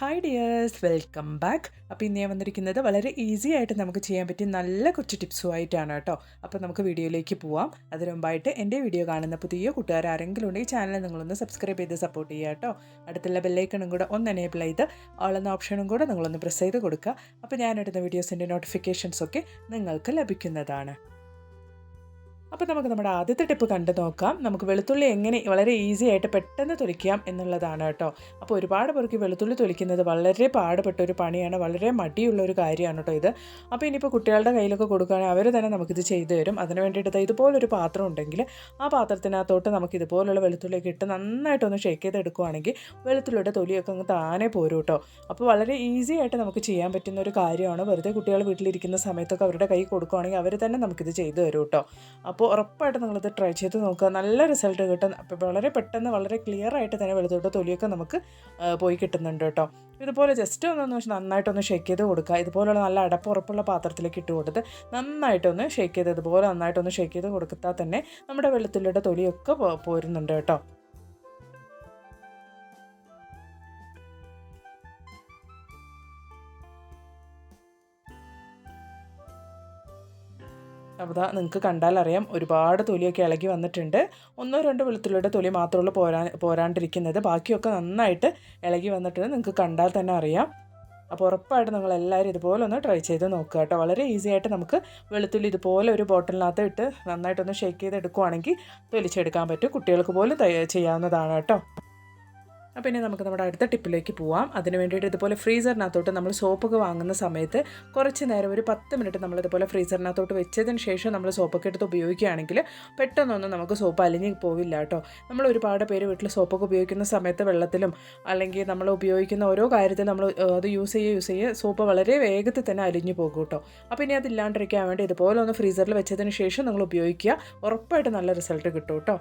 Hi dears, welcome back. അപ്പോൾ ഇന്ന് ഞാൻ വന്നിരിക്കുന്നത് വളരെ ഈസി ആയിട്ട് നമുക്ക് ചെയ്യാൻ പറ്റിയ നല്ല കുറച്ച് ടിപ്സുമായിട്ടാണ് കേട്ടോ. അപ്പോൾ നമുക്ക് വീഡിയോയിലേക്ക് പോവാം. അതിനു മുമ്പായിട്ട് എൻ്റെ വീഡിയോ കാണുന്ന പുതിയ കൂട്ടുകാർ ആരെങ്കിലും ഉണ്ടെങ്കിൽ ചാനൽ നിങ്ങളൊന്ന് സബ്സ്ക്രൈബ് ചെയ്ത് സപ്പോർട്ട് ചെയ്യുക കേട്ടോ. അടുത്തുള്ള ബെല്ലൈക്കണും കൂടെ ഒന്ന് എനേബിൾ ചെയ്ത് ഓൾ എന്ന ഓപ്ഷനും കൂടെ നിങ്ങളൊന്ന് പ്രസ് ചെയ്ത് കൊടുക്കുക. അപ്പോൾ ഞാനെടുത്ത വീഡിയോസിൻ്റെ നോട്ടിഫിക്കേഷൻസൊക്കെ നിങ്ങൾക്ക് ലഭിക്കുന്നതാണ്. അപ്പോൾ നമുക്ക് നമ്മുടെ ആദ്യത്തെ ടിപ്പ് കണ്ടു നോക്കാം. നമുക്ക് വെളുത്തുള്ളി എങ്ങനെ വളരെ ഈസി ആയിട്ട് പെട്ടെന്ന് തൊലിക്കാം എന്നുള്ളതാണ് കേട്ടോ. അപ്പോൾ ഒരുപാട് പേർക്ക് വെളുത്തുള്ളി തൊലിക്കുന്നത് വളരെ പാടുപെട്ട ഒരു പണിയാണ്, വളരെ മടിയുള്ള ഒരു കാര്യമാണ് കേട്ടോ ഇത്. അപ്പോൾ ഇനിയിപ്പോൾ കുട്ടികളുടെ കയ്യിലൊക്കെ കൊടുക്കുകയാണെങ്കിൽ അവർ തന്നെ നമുക്കിത് ചെയ്തു തരും. അതിന് വേണ്ടിയിട്ട് ഇതുപോലൊരു പാത്രം ഉണ്ടെങ്കിൽ ആ പാത്രത്തിനകത്തോട്ട് നമുക്ക് ഇതുപോലുള്ള വെളുത്തുള്ളിയൊക്കെ ഇട്ട് നന്നായിട്ടൊന്ന് ഷേക്ക് ചെയ്തെടുക്കുകയാണെങ്കിൽ വെളുത്തുള്ളിയുടെ തൊലിയൊക്കെ അങ്ങ് താനെ പോരും കേട്ടോ. അപ്പോൾ വളരെ ഈസി ആയിട്ട് നമുക്ക് ചെയ്യാൻ പറ്റുന്ന ഒരു കാര്യമാണ്. വെറുതെ കുട്ടികൾ വീട്ടിലിരിക്കുന്ന സമയത്തൊക്കെ അവരുടെ കൈ കൊടുക്കുകയാണെങ്കിൽ അവർ തന്നെ നമുക്കിത് ചെയ്തു തരും കേട്ടോ. അപ്പോൾ ഉറപ്പായിട്ട് നിങ്ങളിത് ട്രൈ ചെയ്ത് നോക്കുക, നല്ല റിസൾട്ട് കിട്ടും. അപ്പോൾ വളരെ പെട്ടെന്ന് വളരെ ക്ലിയർ ആയിട്ട് തന്നെ വെളുത്തുള്ളിയുടെ തൊലിയൊക്കെ നമുക്ക് പോയി കിട്ടുന്നുണ്ട് കേട്ടോ. ഇതുപോലെ ജസ്റ്റ് ഒന്ന് നന്നായിട്ടൊന്ന് ഷേക്ക് ചെയ്ത് കൊടുക്കുക. ഇതുപോലുള്ള നല്ല അടപ്പുറപ്പുള്ള പാത്രത്തിലേക്ക് ഇട്ട് കൊടുത്ത് നന്നായിട്ടൊന്ന് ഷേക്ക് ചെയ്ത് ഇതുപോലെ നന്നായിട്ടൊന്ന് ഷേക്ക് ചെയ്ത് കൊടുത്താൽ തന്നെ നമ്മുടെ വെളുത്തുള്ളിയുടെ തൊലിയൊക്കെ പോരുന്നുണ്ട് കേട്ടോ. അപ്പോൾ നിങ്ങൾക്ക് കണ്ടാലറിയാം ഒരുപാട് തൊലിയൊക്കെ ഇളകി വന്നിട്ടുണ്ട്. ഒന്നോ രണ്ടോ വെളുത്തുള്ളിയുടെ തൊലി മാത്രമുള്ളൂ പോരാണ്ടിരിക്കുന്നത്, ബാക്കിയൊക്കെ നന്നായിട്ട് ഇളകി വന്നിട്ടുണ്ട്. നിങ്ങൾക്ക് കണ്ടാൽ തന്നെ അറിയാം. അപ്പോൾ ഉറപ്പായിട്ട് നിങ്ങളെല്ലാവരും ഇതുപോലെ ഒന്ന് ട്രൈ ചെയ്ത് നോക്കുക കേട്ടോ. വളരെ ഈസി ആയിട്ട് നമുക്ക് വെളുത്തുള്ളി ഇതുപോലെ ഒരു ബോട്ടിലിനകത്ത് ഇട്ട് നന്നായിട്ടൊന്ന് ഷേക്ക് ചെയ്തെടുക്കുവാണെങ്കിൽ തൊലിച്ചെടുക്കാൻ പറ്റും. കുട്ടികൾക്ക് പോലും ചെയ്യാവുന്നതാണ് കേട്ടോ. അപ്പോൾ ഇനി നമുക്ക് നമ്മുടെ അടുത്ത ടിപ്പിലേക്ക് പോവാം. അതിന് വേണ്ടിയിട്ട് ഇതുപോലെ ഫ്രീസറിനകത്തോട്ട് നമ്മൾ സോപ്പൊക്കെ വാങ്ങുന്ന സമയത്ത് കുറച്ച് നേരം ഒരു 10 മിനിറ്റ് നമ്മളിതുപോലെ ഫ്രീസറിനകത്തോട്ട് വെച്ചതിന് ശേഷം നമ്മൾ സോപ്പൊക്കെ എടുത്ത് ഉപയോഗിക്കുകയാണെങ്കിൽ പെട്ടെന്നൊന്നും നമുക്ക് സോപ്പ് അലിഞ്ഞ് പോവില്ല കേട്ടോ. നമ്മൾ ഒരുപാട് പേര് വീട്ടിൽ സോപ്പൊക്കെ ഉപയോഗിക്കുന്ന സമയത്ത് വെള്ളത്തിലും അല്ലെങ്കിൽ നമ്മൾ ഉപയോഗിക്കുന്ന ഓരോ കാര്യത്തിലും നമ്മൾ അത് യൂസ് ചെയ്യുക സോപ്പ് വളരെ വേഗത്തിൽ തന്നെ അലിഞ്ഞു പോകും കേട്ടോ. അപ്പോൾ ഇനി അതില്ലാണ്ടിരിക്കാൻ വേണ്ടി ഇതുപോലെ ഒന്ന് ഫ്രീസറിൽ വെച്ചതിന് ശേഷം നിങ്ങൾ ഉപയോഗിക്കുക, ഉറപ്പായിട്ട് നല്ല റിസൾട്ട് കിട്ടും കേട്ടോ.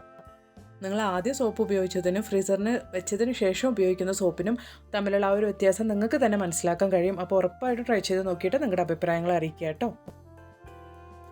നിങ്ങൾ ആദ്യം സോപ്പ് ഉപയോഗിച്ചതിനും ഫ്രീസറിന് വെച്ചതിന് ശേഷം ഉപയോഗിക്കുന്ന സോപ്പിനും തമ്മിലുള്ള ആ ഒരു വ്യത്യാസം നിങ്ങൾക്ക് തന്നെ മനസ്സിലാക്കാൻ കഴിയും. അപ്പോൾ ഉറപ്പായിട്ട് ട്രൈ ചെയ്ത് നോക്കിയിട്ട് നിങ്ങളുടെ അഭിപ്രായങ്ങൾ അറിയിക്കുക കേട്ടോ.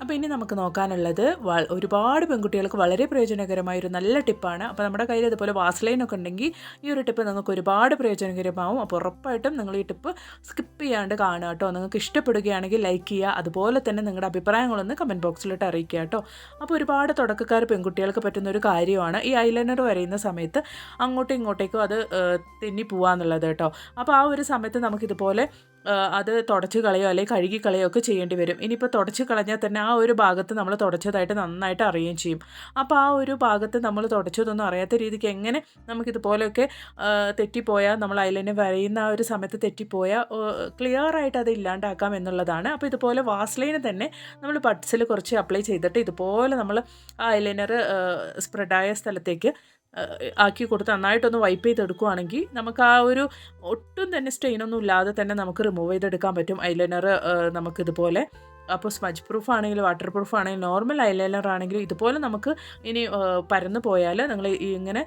അപ്പോൾ ഇനി നമുക്ക് നോക്കാനുള്ളത് ഒരുപാട് പെൺകുട്ടികൾക്ക് വളരെ പ്രയോജനകരമായൊരു നല്ല ടിപ്പാണ്. അപ്പോൾ നമ്മുടെ കയ്യിൽ ഇതുപോലെ വാസ്ലൈനൊക്കെ ഉണ്ടെങ്കിൽ ഈ ഒരു ടിപ്പ് നിങ്ങൾക്ക് ഒരുപാട് പ്രയോജനകരമാവും. അപ്പോൾ ഉറപ്പായിട്ടും നിങ്ങൾ ഈ ടിപ്പ് സ്കിപ്പ് ചെയ്യാണ്ട് കാണുക കേട്ടോ. നിങ്ങൾക്ക് ഇഷ്ടപ്പെടുകയാണെങ്കിൽ ലൈക്ക് ചെയ്യുക, അതുപോലെ തന്നെ നിങ്ങളുടെ അഭിപ്രായങ്ങളൊന്ന് കമൻറ്റ് ബോക്സിലിട്ട് അറിയിക്കുക കേട്ടോ. അപ്പോൾ ഒരുപാട് തുടക്കക്കാർ പെൺകുട്ടികൾക്ക് പറ്റുന്ന ഒരു കാര്യമാണ് ഈ ഐലൈനർ വരയുന്ന സമയത്ത് അങ്ങോട്ടും ഇങ്ങോട്ടേക്കും അത് തെന്നി പോവാന്നുള്ളത് കേട്ടോ. അപ്പോൾ ആ ഒരു സമയത്ത് നമുക്കിതുപോലെ അത് തുടച്ച് കളയോ അല്ലെങ്കിൽ കഴുകി കളയോ ഒക്കെ ചെയ്യേണ്ടി വരും. ഇനിയിപ്പോൾ തുടച്ച് കളഞ്ഞാൽ തന്നെ ആ ഒരു ഭാഗത്ത് നമ്മൾ തുടച്ചതായിട്ട് നന്നായിട്ട് അറിയുകയും ചെയ്യും. അപ്പോൾ ആ ഒരു ഭാഗത്ത് നമ്മൾ തുടച്ചതൊന്നും അറിയാത്ത രീതിക്ക് എങ്ങനെ നമുക്കിതുപോലെയൊക്കെ തെറ്റിപ്പോയാൽ നമ്മൾ ഐലൈനർ വരയുന്ന ആ ഒരു സമയത്ത് തെറ്റിപ്പോയാൽ ക്ലിയറായിട്ട് അത് ഇല്ലാണ്ടാക്കാം എന്നുള്ളതാണ്. അപ്പോൾ ഇതുപോലെ വാസ്ലൈന് തന്നെ നമ്മൾ ബഡ്സിൽ കുറച്ച് അപ്ലൈ ചെയ്തിട്ട് ഇതുപോലെ നമ്മൾ ആ ഐലൈനർ സ്പ്രെഡായ സ്ഥലത്തേക്ക് ആക്കി കൊടുത്ത് നന്നായിട്ടൊന്ന് വൈപ്പ് ചെയ്തെടുക്കുകയാണെങ്കിൽ നമുക്ക് ആ ഒരു ഒട്ടും തന്നെ സ്ട്രെയിനൊന്നും ഇല്ലാതെ തന്നെ നമുക്ക് റിമൂവ് ചെയ്തെടുക്കാൻ പറ്റും ഐലൈനർ നമുക്കിതുപോലെ. അപ്പോൾ സ്മജ് പ്രൂഫ് ആണെങ്കിൽ വാട്ടർ പ്രൂഫ് ആണെങ്കിൽ നോർമൽ ഐലൈനർ ആണെങ്കിലും ഇതുപോലെ നമുക്ക് ഇനി പരന്ന് പോയാൽ നിങ്ങൾ ഇങ്ങനെ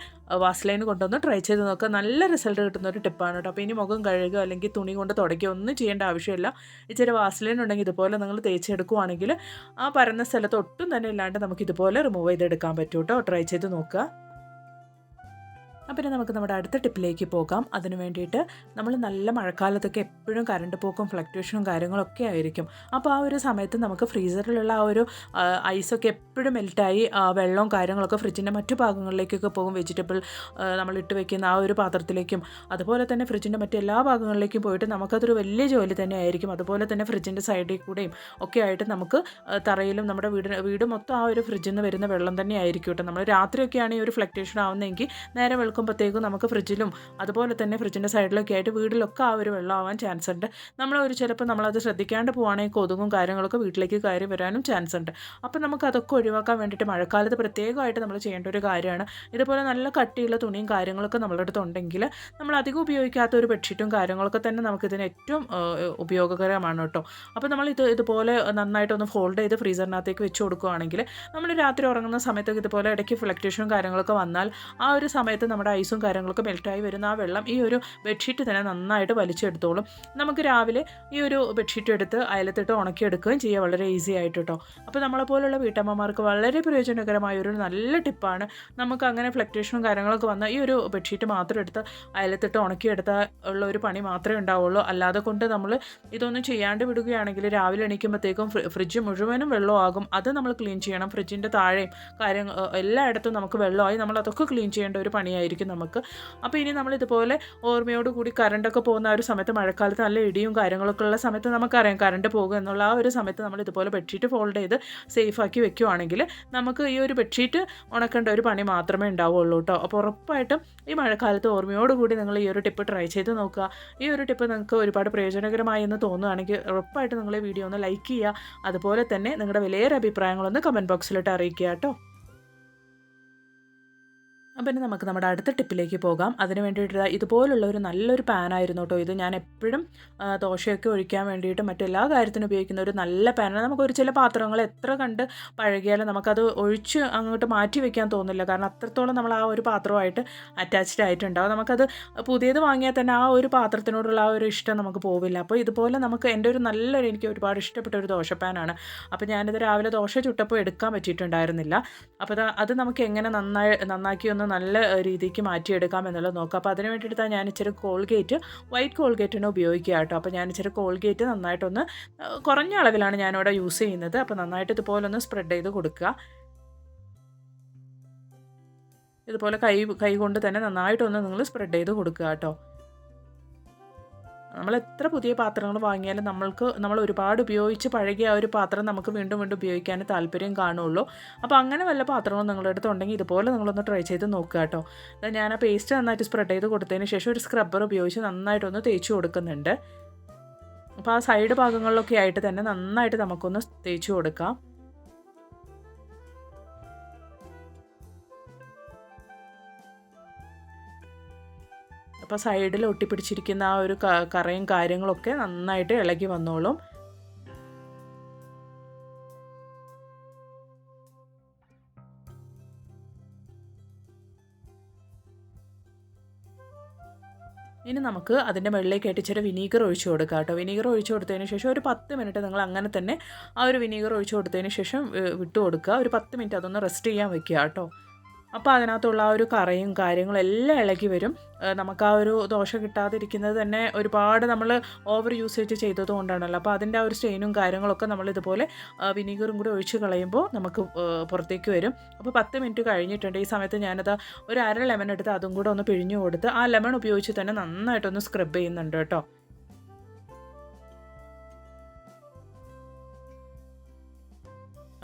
വാസ്ലൈൻ കൊണ്ടൊന്ന് ട്രൈ ചെയ്ത് നോക്കുക, നല്ല റിസൾട്ട് കിട്ടുന്ന ഒരു ടിപ്പാണ് കേട്ടോ. അപ്പോൾ ഇനി മുഖം കഴുകുക അല്ലെങ്കിൽ തുണി കൊണ്ട് തുടയ്ക്കുക ഒന്നും ചെയ്യേണ്ട ആവശ്യമില്ല. ഇച്ചിരി വാസ്ലൈൻ ഉണ്ടെങ്കിൽ ഇതുപോലെ നിങ്ങൾ തേച്ചെടുക്കുകയാണെങ്കിൽ ആ പരന്ന സ്ഥലത്ത് ഒട്ടും തന്നെ ഇല്ലാണ്ട് നമുക്ക് ഇതുപോലെ റിമൂവ് ചെയ്തെടുക്കാൻ പറ്റും കേട്ടോ. ട്രൈ ചെയ്ത് നോക്കുക. അപ്പോൾ നമുക്ക് നമ്മുടെ അടുത്ത ടിപ്പിലേക്ക് പോകാം. അതിന് വേണ്ടിയിട്ട് നമ്മൾ നല്ല മഴക്കാലത്തൊക്കെ എപ്പോഴും കറണ്ട് പോക്കും ഫ്ലക്ച്വേഷനും കാര്യങ്ങളൊക്കെ ആയിരിക്കും. അപ്പോൾ ആ ഒരു സമയത്ത് നമുക്ക് ഫ്രീസറിലുള്ള ആ ഒരു ഐസൊക്കെ എപ്പോഴും മെൽറ്റായി വെള്ളവും കാര്യങ്ങളൊക്കെ ഫ്രിഡ്ജിൻ്റെ മറ്റു ഭാഗങ്ങളിലേക്കൊക്കെ പോകും. വെജിറ്റബിൾ നമ്മൾ ഇട്ട് വെക്കുന്ന ആ ഒരു പാത്രത്തിലേക്കും അതുപോലെ തന്നെ ഫ്രിഡ്ജിൻ്റെ മറ്റെല്ലാ ഭാഗങ്ങളിലേക്കും പോയിട്ട് നമുക്കതൊരു വലിയ ജോലി തന്നെ ആയിരിക്കും. അതുപോലെ തന്നെ ഫ്രിഡ്ജിൻ്റെ സൈഡിൽ കൂടെയും ഒക്കെ ആയിട്ട് നമുക്ക് തറയിലും നമ്മുടെ വീട് മൊത്തം ആ ഒരു ഫ്രിഡ്ജിൽ നിന്ന് വരുന്ന വെള്ളം തന്നെ ആയിരിക്കും കേട്ടോ. നമ്മൾ രാത്രിയൊക്കെയാണ് ഈ ഒരു ഫ്ലക്ച്വേഷൻ ആവുന്നതെങ്കിൽ നേരെ വെളുക്കുമ്പോഴത്തേക്കും നമുക്ക് ഫ്രിഡ്ജിലും അതുപോലെ തന്നെ ഫ്രിഡ്ജിൻ്റെ സൈഡിലൊക്കെ ആയിട്ട് വീട്ടിലൊക്കെ ആ ഒരു വെള്ളം ആവാൻ ചാൻസ് ഉണ്ട്. ചിലപ്പോൾ നമ്മളത് ശ്രദ്ധിക്കാണ്ട് പോവുകയാണെങ്കിൽ കൊതുകും കാര്യങ്ങളൊക്കെ വീട്ടിലേക്ക് കയറി വരാനും ചാൻസ് ഉണ്ട്. അപ്പോൾ നമുക്ക് അതൊക്കെ ഒഴിവാക്കാൻ വേണ്ടിയിട്ട് മഴക്കാലത്ത് പ്രത്യേകമായിട്ട് നമ്മൾ ചെയ്യേണ്ട ഒരു കാര്യമാണ്. ഇതുപോലെ നല്ല കട്ടിയുള്ള തുണിയും കാര്യങ്ങളൊക്കെ നമ്മളുടെ അടുത്തുണ്ടെങ്കിൽ നമ്മൾ അധികം ഉപയോഗിക്കാത്ത ഒരു ബെഡ്ഷീറ്റും കാര്യങ്ങളൊക്കെ തന്നെ നമുക്കിതിന് ഏറ്റവും ഉപയോഗകരമാണ് കേട്ടോ. അപ്പോൾ നമ്മൾ ഇതുപോലെ നന്നായിട്ടൊന്ന് ഫോൾഡ് ചെയ്ത് ഫ്രീസറിനകത്തേക്ക് വെച്ച് കൊടുക്കുകയാണെങ്കിൽ നമ്മൾ രാത്രി ഉറങ്ങുന്ന സമയത്തൊക്കെ ഇതുപോലെ ഇടയ്ക്ക് ഫ്ലക്ച്വേഷനും കാര്യങ്ങളൊക്കെ വന്നാൽ ആ ഒരു സമയത്ത് നമ്മൾ നമ്മുടെ ഐസും കാര്യങ്ങളൊക്കെ മെൽറ്റായി വരുന്ന ആ വെള്ളം ഈ ഒരു ബെഡ്ഷീറ്റ് തന്നെ നന്നായിട്ട് വലിച്ചെടുത്തോളും. നമുക്ക് രാവിലെ ഈ ഒരു ബെഡ്ഷീറ്റ് എടുത്ത് അയലത്തിട്ട് ഉണക്കിയെടുക്കുകയും ചെയ്യാം വളരെ ഈസി ആയിട്ട് കേട്ടോ. അപ്പോൾ നമ്മളെപ്പോലുള്ള വീട്ടമ്മമാർക്ക് വളരെ പ്രയോജനകരമായ ഒരു നല്ല ടിപ്പാണ്. നമുക്ക് അങ്ങനെ ഫ്ലക്ച്വേഷനും കാര്യങ്ങളൊക്കെ വന്നാൽ ഈ ഒരു ബെഡ്ഷീറ്റ് മാത്രം എടുത്ത് അയലത്തിട്ട് ഉണക്കിയെടുത്താൽ ഉള്ള ഒരു പണി മാത്രമേ ഉണ്ടാവുള്ളൂ. അല്ലാതെ കൊണ്ട് നമ്മൾ ഇതൊന്നും ചെയ്യാണ്ട് വിടുകയാണെങ്കിൽ രാവിലെ എണീക്കുമ്പോഴത്തേക്കും ഫ്രിഡ്ജ് മുഴുവനും വെള്ളമാകും. അത് നമ്മൾ ക്ലീൻ ചെയ്യണം. ഫ്രിഡ്ജിൻ്റെ താഴെയും കാര്യങ്ങൾ എല്ലായിടത്തും നമുക്ക് വെള്ളമായി നമ്മൾ അതൊക്കെ ക്ലീൻ ചെയ്യേണ്ട ഒരു പണിയായിരിക്കും നമുക്ക്. അപ്പോൾ ഇനി നമ്മൾ ഇതുപോലെ ഓർമ്മയോടുകൂടി കറണ്ടൊക്കെ പോകുന്ന ആ ഒരു സമയത്ത് മഴക്കാലത്ത് നല്ല ഇടിയും കാര്യങ്ങളൊക്കെ ഉള്ള സമയത്ത് നമുക്കറിയാം കറണ്ട് പോകും എന്നുള്ള ആ ഒരു സമയത്ത് നമ്മൾ ഇതുപോലെ ബെഡ്ഷീറ്റ് ഫോൾഡ് ചെയ്ത് സേഫാക്കി വെക്കുകയാണെങ്കിൽ നമുക്ക് ഈ ഒരു ബെഡ്ഷീറ്റ് ഉണക്കേണ്ട ഒരു പണി മാത്രമേ ഉണ്ടാവുള്ളൂ കേട്ടോ. അപ്പോൾ ഉറപ്പായിട്ടും ഈ മഴക്കാലത്ത് ഓർമ്മയോടുകൂടി നിങ്ങൾ ഈ ഒരു ടിപ്പ് ട്രൈ ചെയ്ത് നോക്കുക. ഈ ഒരു ടിപ്പ് നിങ്ങൾക്ക് ഒരുപാട് പ്രയോജനകരമായി എന്ന് തോന്നുകയാണെങ്കിൽ ഉറപ്പായിട്ട് നിങ്ങൾ ഈ വീഡിയോ ഒന്ന് ലൈക്ക് ചെയ്യുക. അതുപോലെ തന്നെ നിങ്ങളുടെ വിലയേറെ അഭിപ്രായങ്ങളൊന്ന് കമൻറ്റ് ബോക്സിലിട്ട് അറിയിക്കുക കേട്ടോ. അപ്പം ഇനി നമുക്ക് നമ്മുടെ അടുത്ത ടിപ്പിലേക്ക് പോകാം. അതിന് വേണ്ടിയിട്ട് ഇതുപോലുള്ള ഒരു നല്ലൊരു പാനായിരുന്നു കേട്ടോ ഇത്. ഞാൻ എപ്പോഴും ദോശയൊക്കെ ഒഴിക്കാൻ വേണ്ടിയിട്ട് മറ്റെല്ലാ കാര്യത്തിനും ഉപയോഗിക്കുന്ന ഒരു നല്ല പാനാണ്. നമുക്കൊരു ചില പാത്രങ്ങൾ എത്ര കണ്ട് പഴകിയാലും നമുക്കത് ഒഴിച്ച് അങ്ങോട്ട് മാറ്റി വയ്ക്കാൻ തോന്നില്ല. കാരണം അത്രത്തോളം നമ്മൾ ആ ഒരു പാത്രമായിട്ട് അറ്റാച്ച്ഡ് ആയിട്ടുണ്ടാവും. നമുക്കത് പുതിയത് വാങ്ങിയാൽ തന്നെ ആ ഒരു പാത്രത്തിനോടുള്ള ആ ഒരു ഇഷ്ടം നമുക്ക് പോവില്ല. അപ്പോൾ ഇതുപോലെ നമുക്ക് എൻ്റെ ഒരു നല്ലൊരു എനിക്ക് ഒരുപാട് ഇഷ്ടപ്പെട്ട ഒരു ദോശപ്പാനാണ്. അപ്പോൾ ഞാനിത് രാവിലെ ദോശ ചുട്ടപ്പോൾ എടുക്കാൻ പറ്റിയിട്ടുണ്ടായിരുന്നില്ല. അപ്പോൾ അത് നമുക്ക് എങ്ങനെ നന്നാക്കി ഒന്ന് നല്ല രീതിക്ക് മാറ്റിയെടുക്കാം എന്നുള്ളത് നോക്കാം. അപ്പോൾ അതിന് വേണ്ടിയിട്ട് ഞാൻ ഇച്ചിരി കോൾഗേറ്റ് വൈറ്റ് കോൾഗേറ്റിനെ ഉപയോഗിക്കുക കേട്ടോ. അപ്പോൾ ഞാൻ ഇച്ചിരി കോൾഗേറ്റ് നന്നായിട്ടൊന്ന് കുറഞ്ഞ അളവിലാണ് ഞാനിവിടെ യൂസ് ചെയ്യുന്നത്. അപ്പോൾ നന്നായിട്ട് ഇതുപോലെ ഒന്ന് സ്പ്രെഡ് ചെയ്ത് കൊടുക്കുക. ഇതുപോലെ കൈ കൊണ്ട് തന്നെ നന്നായിട്ടൊന്ന് നിങ്ങൾ സ്പ്രെഡ് ചെയ്ത് കൊടുക്കുക കേട്ടോ. നമ്മൾ എത്ര പുതിയ പാത്രങ്ങൾ വാങ്ങിയാലും നമ്മൾ ഒരുപാട് ഉപയോഗിച്ച് പഴകിയ ആ ഒരു പാത്രം നമുക്ക് വീണ്ടും വീണ്ടും ഉപയോഗിക്കാൻ താല്പര്യം കാണുള്ളൂ. അപ്പോൾ അങ്ങനെ വല്ല പാത്രങ്ങളും നിങ്ങളുടെ അടുത്തുണ്ടെങ്കിൽ ഇതുപോലെ നിങ്ങളൊന്ന് ട്രൈ ചെയ്ത് നോക്കുക കേട്ടോ. ഞാൻ ആ പേസ്റ്റ് നന്നായിട്ട് സ്പ്രെഡ് ചെയ്ത് കൊടുത്തതിന് ശേഷം ഒരു സ്ക്രബ്ബർ ഉപയോഗിച്ച് നന്നായിട്ടൊന്ന് തേച്ച് കൊടുക്കുന്നുണ്ട്. അപ്പോൾ ആ സൈഡ് ഭാഗങ്ങളിലൊക്കെ ആയിട്ട് തന്നെ നന്നായിട്ട് നമുക്കൊന്ന് തേച്ച് കൊടുക്കാം. അപ്പോൾ സൈഡിൽ ഒട്ടിപ്പിടിച്ചിരിക്കുന്ന ആ ഒരു കറയും കാര്യങ്ങളൊക്കെ നന്നായിട്ട് ഇളകി വന്നോളും. ഇനി നമുക്ക് അതിൻ്റെ മുകളിലേക്കായിട്ട് ഇച്ചിരി വിനീഗർ ഒഴിച്ച് കൊടുക്കാം കേട്ടോ. വിനീഗർ ഒഴിച്ച് കൊടുത്തതിന് ശേഷം ഒരു 10 മിനിറ്റ് നിങ്ങൾ അങ്ങനെ തന്നെ ആ ഒരു വിനീഗർ ഒഴിച്ച് കൊടുത്തതിന് ശേഷം വിട്ടു കൊടുക്കുക. ഒരു 10 മിനിറ്റ് അതൊന്ന് റെസ്റ്റ് ചെയ്യാൻ വെക്കുക കേട്ടോ. അപ്പോൾ അതിനകത്തുള്ള ആ ഒരു കറയും കാര്യങ്ങളും എല്ലാം ഇളകി വരും. നമുക്ക് ആ ഒരു ദോശ കിട്ടാതിരിക്കുന്നത് തന്നെ ഒരുപാട് നമ്മൾ ഓവർ യൂസേജ് ചെയ്തത് കൊണ്ടാണല്ലോ. അപ്പോൾ അതിൻ്റെ ആ ഒരു സ്റ്റെയിനും കാര്യങ്ങളൊക്കെ നമ്മൾ ഇതുപോലെ വിനീഗറും കൂടി ഒഴിച്ച് കളയുമ്പോൾ നമുക്ക് പുറത്തേക്ക് വരും. അപ്പോൾ 10 മിനിറ്റ് കഴിഞ്ഞിട്ടുണ്ട്. ഈ സമയത്ത് ഞാനത് ഒരു അര ലെമൺ എടുത്ത് അതും കൂടെ ഒന്ന് പിഴിഞ്ഞു കൊടുത്ത് ആ ലെമൺ ഉപയോഗിച്ച് തന്നെ നന്നായിട്ടൊന്ന് സ്ക്രബ് ചെയ്യുന്നുണ്ട് കേട്ടോ.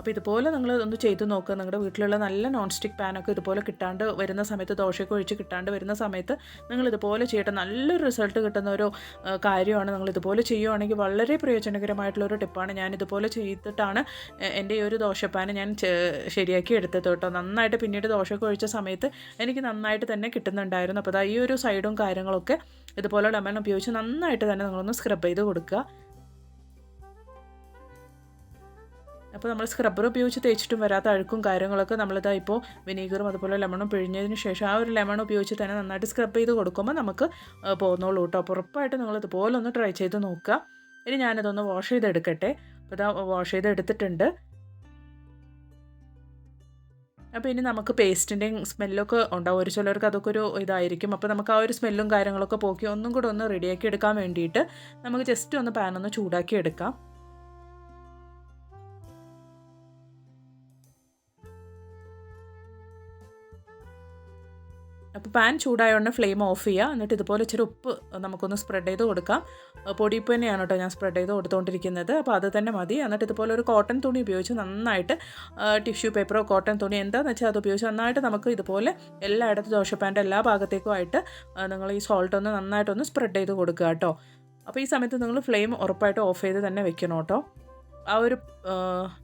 അപ്പോൾ ഇതുപോലെ നിങ്ങൾ ഒന്ന് ചെയ്ത് നോക്കുക. നിങ്ങളുടെ വീട്ടിലുള്ള നല്ല നോൺ സ്റ്റിക്ക് പാനൊക്കെ ഇതുപോലെ കിട്ടാണ്ട് വരുന്ന സമയത്ത് ദോശയൊക്കെ ഒഴിച്ച് കിട്ടാണ്ട് വരുന്ന സമയത്ത് നിങ്ങൾ ഇതുപോലെ ചെയ്യട്ടെ. നല്ലൊരു റിസൾട്ട് കിട്ടുന്ന ഒരു കാര്യമാണ്. നിങ്ങൾ ഇതുപോലെ ചെയ്യുകയാണെങ്കിൽ വളരെ പ്രയോജനകരമായിട്ടുള്ളൊരു ടിപ്പാണ്. ഞാൻ ഇതുപോലെ ചെയ്തിട്ടാണ് എൻ്റെ ഈ ഒരു ദോശപ്പാൻ ഞാൻ ശരിയാക്കി എടുത്തത് കേട്ടോ. നന്നായിട്ട് പിന്നീട് ദോശയൊക്കെ ഒഴിച്ച സമയത്ത് എനിക്ക് നന്നായിട്ട് തന്നെ കിട്ടുന്നുണ്ടായിരുന്നു. അപ്പോൾ ഈ ഒരു സൈഡും കാര്യങ്ങളൊക്കെ ഇതുപോലെ ലെമൺ ഉപയോഗിച്ച് നന്നായിട്ട് തന്നെ നിങ്ങളൊന്ന് സ്ക്രബ് ചെയ്ത് കൊടുക്കുക. അപ്പോൾ നമ്മൾ സ്ക്രബ്ബർ ഉപയോഗിച്ച് തേച്ചിട്ടും വരാത്ത അഴുക്കും കാര്യങ്ങളൊക്കെ നമ്മളിതാ ഇപ്പോൾ വിനീഗറും അതുപോലെ ലെമണും പിഴിഞ്ഞതിന് ശേഷം ആ ഒരു ലെമൺ ഉപയോഗിച്ച് തന്നെ നന്നായിട്ട് സ്ക്രബ് ചെയ്ത് കൊടുക്കുമ്പോൾ നമുക്ക് പോകുന്നുള്ളൂ കേട്ടോ. അപ്പോൾ ഉറപ്പായിട്ട് നിങ്ങൾ ഇതുപോലെ ഒന്ന് ട്രൈ ചെയ്ത് നോക്കുക. ഇനി ഞാനിതൊന്ന് വാഷ് ചെയ്തെടുക്കട്ടെ. അപ്പോൾ ഇതാ വാഷ് ചെയ്തെടുത്തിട്ടുണ്ട്. അപ്പോൾ ഇനി നമുക്ക് പേസ്റ്റിൻ്റെയും സ്മെല്ലൊക്കെ ഉണ്ടാവും. ഒരു ചിലർക്ക് അതൊക്കെ ഒരു ഇതായിരിക്കും. അപ്പോൾ നമുക്ക് ആ ഒരു സ്മെല്ലും കാര്യങ്ങളൊക്കെ പോക്കി ഒന്നും കൂടെ ഒന്ന് റെഡിയാക്കി എടുക്കാൻ വേണ്ടിയിട്ട് നമുക്ക് ജസ്റ്റ് ഒന്ന് പാനൊന്ന് ചൂടാക്കി എടുക്കാം. അപ്പോൾ പാൻ ചൂടായതുകൊണ്ട് ഫ്ലെയിം ഓഫ് ചെയ്യുക. എന്നിട്ട് ഇതുപോലെ ഇച്ചിരി ഉപ്പ് നമുക്കൊന്ന് സ്പ്രെഡ് ചെയ്ത് കൊടുക്കാം. പൊടിയുപ്പ് തന്നെയാണ് കേട്ടോ ഞാൻ സ്പ്രെഡ് ചെയ്ത് കൊടുത്തുകൊണ്ടിരിക്കുന്നത്. അപ്പോൾ അത് തന്നെ മതി. എന്നിട്ട് ഇതുപോലെ ഒരു കോട്ടൺ തുണി ഉപയോഗിച്ച് നന്നായിട്ട് ടിഷ്യൂ പേപ്പറോ കോട്ടൺ തുണി എന്താണെന്ന് വെച്ചാൽ അത് ഉപയോഗിച്ച് നന്നായിട്ട് നമുക്ക് ഇതുപോലെ എല്ലായിടത്തും ദോശപ്പാൻ്റെ എല്ലാ ഭാഗത്തേക്കുമായിട്ട് നിങ്ങൾ ഈ സോൾട്ട് ഒന്ന് നന്നായിട്ടൊന്ന് സ്പ്രെഡ് ചെയ്ത് കൊടുക്കുക കേട്ടോ. അപ്പോൾ ഈ സമയത്ത് നിങ്ങൾ ഫ്ലെയിം ഉറപ്പായിട്ട് ഓഫ് ചെയ്ത് തന്നെ വെക്കണം കേട്ടോ. ആ ഒരു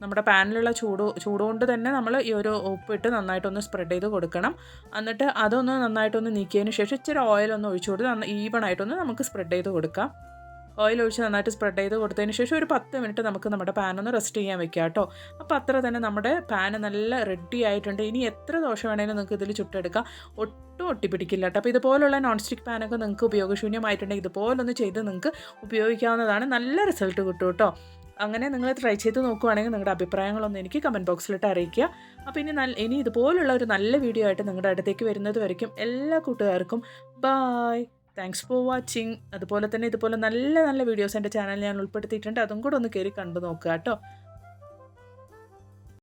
നമ്മുടെ പാനിലുള്ള ചൂടുകൊണ്ട് തന്നെ നമ്മൾ ഈ ഒരു ഉപ്പിട്ട് നന്നായിട്ടൊന്ന് സ്പ്രെഡ് ചെയ്ത് കൊടുക്കണം. എന്നിട്ട് അതൊന്ന് നന്നായിട്ടൊന്ന് നീക്കിയതിന് ശേഷം ഇച്ചിരി ഓയിലൊന്ന് ഒഴിച്ചു കൊടുത്ത് ഈവണായിട്ടൊന്ന് നമുക്ക് സ്പ്രെഡ് ചെയ്ത് കൊടുക്കാം. ഓയിൽ ഒഴിച്ച് നന്നായിട്ട് സ്പ്രെഡ് ചെയ്ത് കൊടുത്തതിന് ശേഷം ഒരു 10 മിനിറ്റ് നമുക്ക് നമ്മുടെ പാനൊന്ന് റെസ്റ്റ് ചെയ്യാൻ വെക്കാം കേട്ടോ. അപ്പോൾ അത്ര തന്നെ നമ്മുടെ പാന് നല്ല റെഡി ആയിട്ടുണ്ട്. ഇനി എത്ര ദോശ വേണമെങ്കിലും നിങ്ങൾക്ക് ഇതിൽ ചുട്ടെടുക്കാം, ഒട്ടും ഒട്ടിപ്പിടിക്കില്ല കേട്ടോ. അപ്പോൾ ഇതുപോലുള്ള നോൺ സ്റ്റിക്ക് പാനൊക്കെ നിങ്ങൾക്ക് ഉപയോഗശൂന്യമായിട്ടുണ്ടെങ്കിൽ ഇതുപോലൊന്ന് ചെയ്ത് നിങ്ങൾക്ക് ഉപയോഗിക്കാവുന്നതാണ്. നല്ല റിസൾട്ട് കിട്ടും കേട്ടോ. അങ്ങനെ നിങ്ങൾ ട്രൈ ചെയ്ത് നോക്കുവാണെങ്കിൽ നിങ്ങളുടെ അഭിപ്രായങ്ങളൊന്നും എനിക്ക് കമൻറ്റ് ബോക്സിലിട്ട് അറിയിക്കുക. അപ്പോൾ ഇനി ഇതുപോലുള്ള ഒരു നല്ല വീഡിയോ ആയിട്ട് നിങ്ങളുടെ അടുത്തേക്ക് വരുന്നത് വരയ്ക്കും എല്ലാ കൂട്ടുകാർക്കും ബായ്. Thanks for watching. അതുപോലെ തന്നെ ഇതുപോലെ നല്ല നല്ല വീഡിയോസ് എൻ്റെ ചാനലിൽ ഞാൻ ഉൾപ്പെടുത്തിയിട്ടുണ്ട്. അതും കൂടെ ഒന്ന് കയറി കണ്ടു നോക്കുക കേട്ടോ.